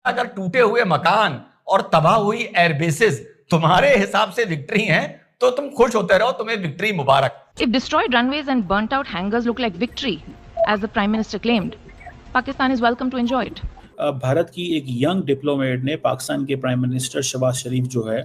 अगर टूटे हुए मकान और तबाह हुई एयरबेसेस तुम्हारे हिसाब से विक्ट्री हैं, तो तुम खुश होते रहो, तुम्हें victory Mubarak. If destroyed runways and burnt out hangars look like victory, as the Prime Minister claimed, Pakistan is welcome to enjoy it. Bharat की एक यंग डिप्लोमेट ने पाकिस्तान के प्राइम मिनिस्टर शहबाज शरीफ जो है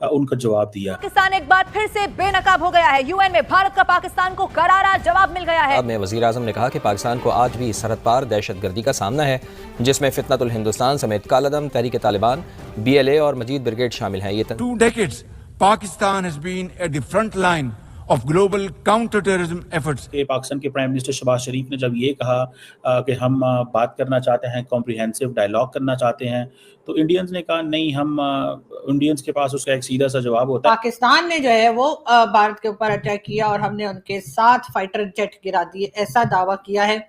उनका जवाब दिया। पाकिस्तान एक बार फिर से बेनकाब हो गया है। यूएन में भारत का पाकिस्तान को करारा जवाब मिल गया है। अब में वज़ीर आज़म ने कहा कि पाकिस्तान को आज भी सरहद पार दहशतगर्दी का सामना है, जिसमें फितनतुल हिंदुस्तान समेत कालादम, तहरीक तालिबान, BLA और मजीद ब्रिगेड शामिल हैं। ये 2 decades Pakistan has been at the front line of global counter-terrorism efforts. Pakistan के प्राइम मिनिस्टर शहबाज शरीफ ने जब ये कहा कि हम बात करना चाहते हैं, कॉम्प्रिहेंसिव डायलॉग करना चाहते हैं, तो इंडियंस ने कहा नहीं, हम इंडियंस के पास उसका एक सीधा सा जवाब होता है। पाकिस्तान ने जो है वो भारत के ऊपर अटैक किया और हमने उनके 7 फाइटर जेट गिरा दिए, ऐसा दावा किया है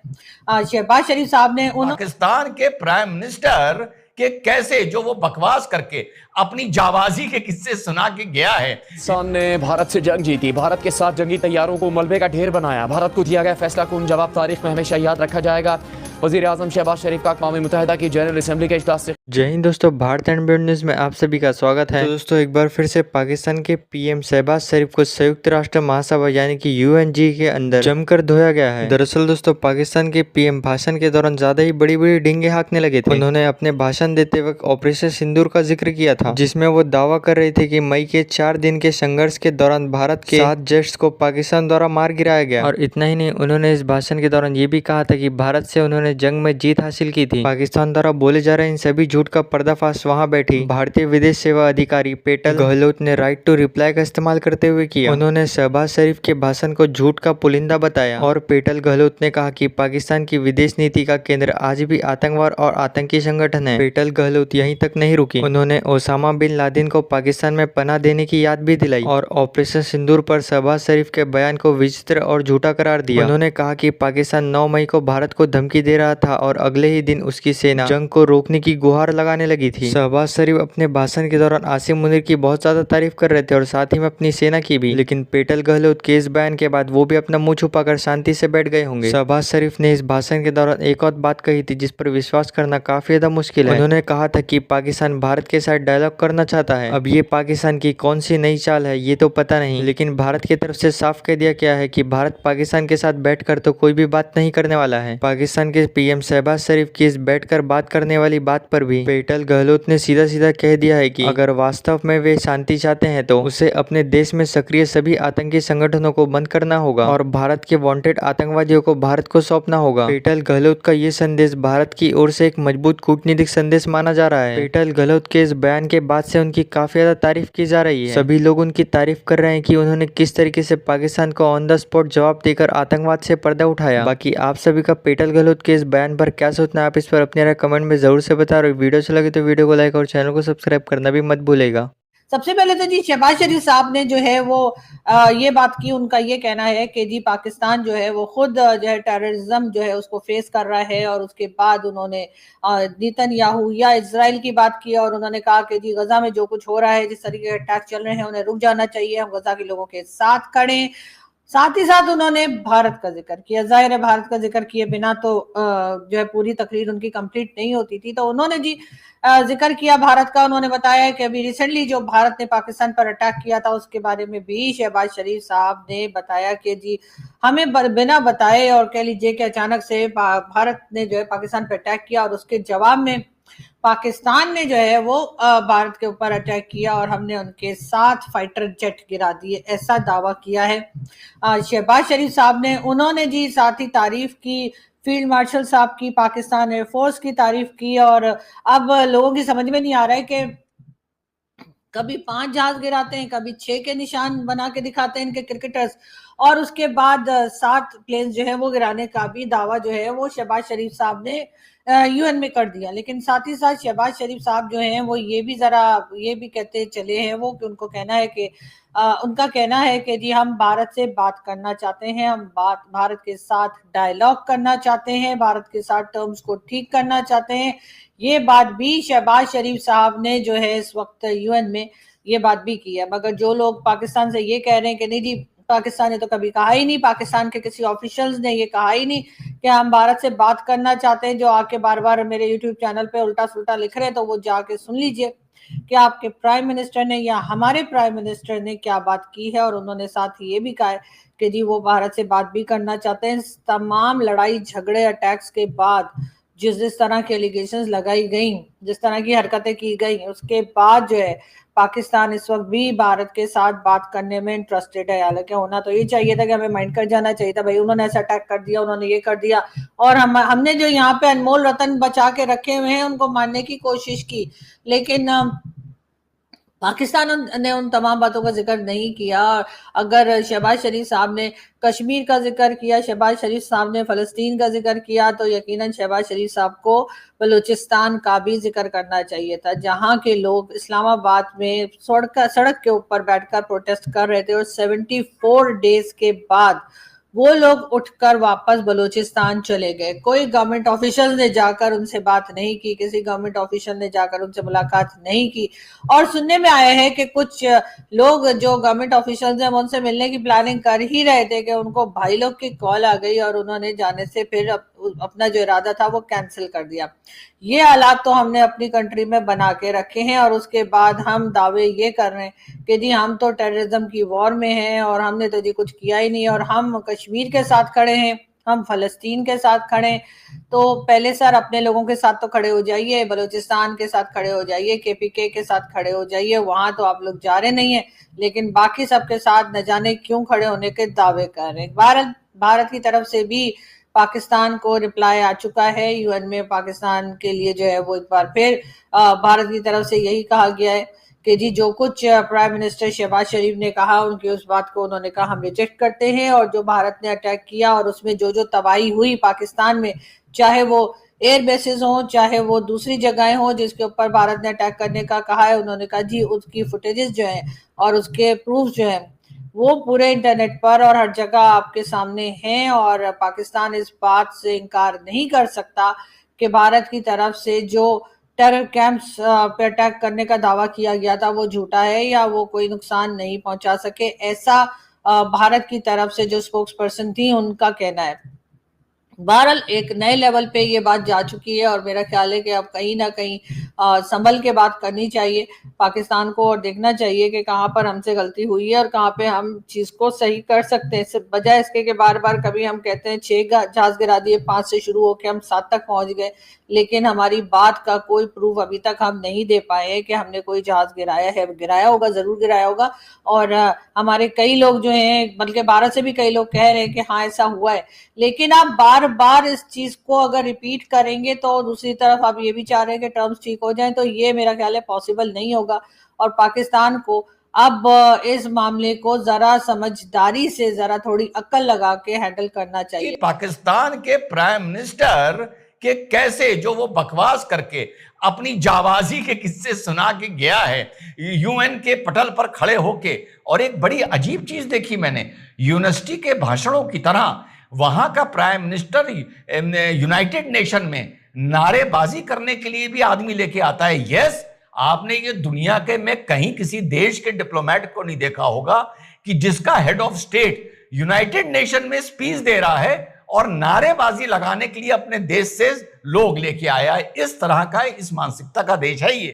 शहबाज शरीफ साहब ने। पाकिस्तान के प्राइम मिनिस्टर के कैसे जो वो बकवास करके अपनी जाबाजी के किस्से सुना के गया है। पाकिस्तान ने भारत से जंग जीती, भारत के 7 जंगी तैयारों को मलबे का ढेर बनाया, भारत को दिया गया फैसला कौन जवाब तारीख में हमेशा याद रखा जाएगा। वज़ीर आज़म शहबाज शरीफ का अक़वाम मुत्तहिदा की जनरल असेंबली के इजलास से। जय हिंद दोस्तों, भारत एंड ब्रॉड न्यूज़ में आप सभी का स्वागत है। तो दोस्तों एक बार फिर से पाकिस्तान के PM शहबाज शरीफ को संयुक्त राष्ट्र महासभा यानी कि UNG के अंदर जमकर धोया गया है। दरअसल दोस्तों पाकिस्तान के PM भाषण के दौरान ज्यादा ही बड़ी बड़ी डींगे हाँकने लगे थे। उन्होंने अपने भाषण देते वक्त ऑपरेशन सिंदूर का जिक्र किया था, जिसमें वो दावा कर रहे थे कि मई के 4 दिन के संघर्ष के दौरान भारत के 7 जेट्स को पाकिस्तान द्वारा मार गिराया गया। और इतना ही नहीं, उन्होंने इस भाषण के दौरान ये भी कहा था कि भारत से उन्होंने जंग में जीत हासिल की थी। पाकिस्तान द्वारा बोले जा रहे इन सभी झूठ का पर्दाफाश वहां बैठी भारतीय विदेश सेवा अधिकारी पेटल गहलोत ने राइट टू रिप्लाई का इस्तेमाल करते हुए किया। उन्होंने शहबाज शरीफ के भाषण को झूठ का पुलिंदा बताया और पेटल गहलोत ने कहा कि पाकिस्तान की विदेश नीति का केंद्र आज भी आतंकवाद और आतंकी संगठन है। पेटल गहलोत यहीं तक नहीं रुकी, उन्होंने ओसामा बिन लादेन को पाकिस्तान में पनाह देने की याद भी दिलाई और ऑपरेशन सिंदूर पर शहबाज शरीफ के बयान को विचित्र और झूठा करार दिया। उन्होंने कहा कि पाकिस्तान 9 मई को भारत को धमकी दे रहा था और अगले ही दिन उसकी सेना जंग को रोकने की गुहार लगाने लगी थी। शहबाज शरीफ अपने भाषण के दौरान आसिम मुनीर की बहुत ज्यादा तारीफ कर रहे थे और साथ ही में अपनी सेना की भी, लेकिन पेटल गहलोत के इस बयान के बाद वो भी अपना मुंह छुपाकर शांति से बैठ गए होंगे। शहबाज शरीफ ने इस भाषण के दौरान एक और बात कही थी जिस पर विश्वास करना काफी ज्यादा मुश्किल है। उन्होंने कहा था कि पाकिस्तान भारत के साथ डायलॉग करना चाहता है। अब ये पाकिस्तान की कौन सी नई चाल है ये तो पता नहीं, लेकिन भारत की तरफ से साफ कह दिया गया है कि भारत पाकिस्तान के साथ बैठकर तो कोई भी बात नहीं करने वाला है। पाकिस्तान के PM शहबाज शरीफ की इस बैठकर बात करने वाली बात पर भी पेटल गहलोत ने सीधा सीधा कह दिया है कि अगर वास्तव में वे शांति चाहते हैं तो उसे अपने देश में सक्रिय सभी आतंकी संगठनों को बंद करना होगा और भारत के वांटेड आतंकवादियों को भारत को सौंपना होगा। पेटल गहलोत का ये संदेश भारत की ओर से एक मजबूत कूटनीतिक संदेश माना जा रहा है। पेटल गहलोत के इस बयान के बाद से उनकी काफी ज्यादा तारीफ की जा रही है। सभी लोग उनकी तारीफ कर रहे हैं कि उन्होंने किस तरीके से पाकिस्तान को ऑन द स्पॉट जवाब देकर आतंकवाद से पर्दा उठाया। बाकी आप सभी का पेटल गहलोत के इस बयान पर क्या सोचना है, आप इस पर अपने राय कमेंट में जरूर से बता रहे। वीडियो अच्छा लगे तो वीडियो को लाइक और चैनल को सब्सक्राइब करना भी मत भूलेगा। सबसे पहले तो जी शहबाज शरीफ साहब ने जो है वो ये बात की, उनका ये कहना है कि जी पाकिस्तान जो है वो खुद जो है टेररिज्म जो है उसको फेस कर रहा है और उसके बाद उन्होंने नेतन्याहू या इजराइल की बात की और उन्होंने कहा कि जी गजा में जो कुछ हो रहा है, जिस तरीके के अटैक चल रहे हैं उन्हें रुक जाना चाहिए, हम गजा के लोगों के साथ खड़े। साथ ही साथ उन्होंने भारत का जिक्र किया। जाहिर है भारत का जिक्र किए बिना तो जो है पूरी तकरीर उनकी कंप्लीट नहीं होती थी, तो उन्होंने जी जिक्र किया भारत का। उन्होंने बताया कि अभी रिसेंटली जो भारत ने पाकिस्तान पर अटैक किया था उसके बारे में भी शहबाज शरीफ साहब ने बताया कि जी हमें बिना बताए और कह लीजिए कि अचानक से भारत ने जो है पाकिस्तान पर अटैक किया और उसके जवाब में पाकिस्तान ने जो है वो भारत के ऊपर अटैक किया और हमने उनके 7 फाइटर जेट गिरा दिए, ऐसा दावा किया है शहबाज शरीफ साहब ने। उन्होंने जी साथ ही तारीफ की फील्ड मार्शल साहब की, पाकिस्तान एयरफोर्स की तारीफ की। और अब लोगों की समझ में नहीं आ रहा है कि कभी 5 जहाज गिराते हैं, कभी 6 के निशान बना के दिखाते हैं इनके क्रिकेटर्स, और उसके बाद 7 प्लेन जो है वो गिराने का भी दावा जो है वो शहबाज शरीफ साहब ने UN में कर दिया। लेकिन साथ ही साथ शहबाज शरीफ साहब जो हैं वो ये भी कहते चले हैं वो कि उनको कहना है कि उनका कहना है कि जी हम भारत से बात करना चाहते हैं, हम भारत के साथ डायलॉग करना चाहते हैं, भारत के साथ टर्म्स को ठीक करना चाहते हैं। ये बात भी शहबाज शरीफ साहब ने जो है इस वक्त UN में ये बात भी की है। मगर जो लोग पाकिस्तान से ये कह रहे हैं कि नहीं जी पाकिस्तान ने तो कभी कहा ही नहीं, पाकिस्तान के किसी ऑफिशियल्स ने ये कहा ही नहीं कि हम भारत से बात करना चाहते हैं। जो आके बार बार मेरे यूट्यूब चैनल पे उल्टा सुल्टा लिख रहे हैं तो वो जाके सुन लीजिए कि आपके प्राइम मिनिस्टर ने या हमारे प्राइम मिनिस्टर ने क्या बात की है। और उन्होंने साथ ही ये भी कहा है कि जी वो भारत से बात भी करना चाहते हैं। तमाम लड़ाई झगड़े अटैक्स के बाद जिस तरह की एलिगेशंस लगाई गई, जिस तरह की हरकतें की गई, उसके बाद जो है पाकिस्तान इस वक्त भी भारत के साथ बात करने में इंटरेस्टेड है। हालांकि होना तो ये चाहिए था कि हमें माइंड कर जाना चाहिए था, भाई उन्होंने ऐसा अटैक कर दिया, उन्होंने ये कर दिया, और हमने जो यहाँ पे अनमोल रतन बचा के रखे हुए हैं उनको मारने की कोशिश की। लेकिन पाकिस्तान ने उन तमाम बातों का जिक्र नहीं किया। अगर शहबाज शरीफ साहब ने कश्मीर का जिक्र किया, शहबाज शरीफ साहब ने फ़लस्तीन का जिक्र किया, तो यकीनन शहबाज शरीफ साहब को बलूचिस्तान का भी जिक्र करना चाहिए था, जहां के लोग इस्लामाबाद में सड़क के ऊपर बैठकर प्रोटेस्ट कर रहे थे और 74 डेज के बाद वो लोग उठकर वापस बलूचिस्तान चले गए। कोई गवर्नमेंट ऑफिशियल ने जाकर उनसे बात नहीं की, किसी गवर्नमेंट ऑफिशियल ने जाकर उनसे मुलाकात नहीं की। और सुनने में आया है कि कुछ लोग जो गवर्नमेंट ऑफिशियल्स हैं उनसे मिलने की प्लानिंग कर ही रहे थे कि उनको भाई लोग की कॉल आ गई और उन्होंने जाने से फिर अपना जो इरादा था वो कैंसिल कर दिया। ये हालात तो हमने अपनी कंट्री में बना के रखे हैं और उसके बाद हम दावे ये कर रहे हैं कि जी हम तो टेररिज्म की वॉर में हैं और हमने तो जी कुछ किया ही नहीं, और हम कश्मीर के साथ खड़े हैं, हम फलस्तीन के साथ खड़े हैं। तो पहले सर अपने लोगों के साथ तो खड़े हो जाइए, बलूचिस्तान के साथ खड़े हो जाइए, KPK के साथ खड़े हो जाइए, वहां तो आप लोग जा रहे नहीं है, लेकिन बाकी सबके साथ न जाने क्यों खड़े होने के दावे कर रहे हैं। भारत की तरफ से भी पाकिस्तान को रिप्लाई आ चुका है UN में। पाकिस्तान के लिए जो है वो एक बार फिर भारत की तरफ से यही कहा गया है कि जी जो कुछ प्राइम मिनिस्टर शहबाज शरीफ ने कहा उनकी उस बात को उन्होंने कहा हम रिजेक्ट करते हैं, और जो भारत ने अटैक किया और उसमें जो तबाही हुई पाकिस्तान में, चाहे वो एयर बेसिस हो चाहे वो दूसरी जगहें हो जिसके ऊपर भारत ने अटैक करने का कहा है, उन्होंने कहा जी उसकी फुटेजेस जो है और उसके प्रूफ जो है वो पूरे इंटरनेट पर और हर जगह आपके सामने हैं। और पाकिस्तान इस बात से इनकार नहीं कर सकता कि भारत की तरफ से जो टेरर कैंप्स पे अटैक करने का दावा किया गया था वो झूठा है या वो कोई नुकसान नहीं पहुंचा सके, ऐसा भारत की तरफ से जो स्पोक्स पर्सन थी उनका कहना है। बहरहाल एक नए लेवल पे ये बात जा चुकी है और मेरा ख्याल है कि अब कहीं ना कहीं संभल के बात करनी चाहिए पाकिस्तान को, और देखना चाहिए कि कहाँ पर हमसे गलती हुई है और कहाँ पे हम चीज को सही कर सकते हैं। बजाय इसके कि बार बार कभी हम कहते हैं 6 जहाज गिरा दिए, 5 से शुरू होकर हम 7 तक पहुंच गए, लेकिन हमारी बात का कोई प्रूफ अभी तक हम नहीं दे पाए हैं कि हमने कोई जहाज गिराया है। गिराया होगा, जरूर गिराया होगा, और हमारे कई लोग जो हैं, बल्कि भारत से भी कई लोग कह रहे हैं कि हाँ ऐसा हुआ है, लेकिन आप बार बार इस चीज को अगर रिपीट करेंगे तो दूसरी तरफ आप ये भी चाह रहे हैं कि टर्म्स ठीक हो जाएं, तो ये मेरा ख्याल है पॉसिबल नहीं होगा। और पाकिस्तान को अब इस मामले को जरा समझदारी से, जरा थोड़ी अक्ल लगा के हैंडल करना चाहिए। पाकिस्तान के प्राइम मिनिस्टर के कैसे जो वो बकवास करके अपनी जाबाजी के किस्से सुना के गया है UN के पटल पर खड़े होके, और एक बड़ी अजीब चीज देखी मैंने, यूनिवर्सिटी के भाषणों की तरह वहां का प्राइम मिनिस्टर यूनाइटेड नेशन में नारेबाजी करने के लिए भी आदमी लेके आता है। यस, आपने ये दुनिया के में कहीं किसी देश के डिप्लोमेट को नहीं देखा होगा कि जिसका head of state United nation में स्पीच दे रहा है और नारेबाजी लगाने के लिए अपने देश से लोग लेके आया है। इस तरह का, इस मानसिकता का देश है ये।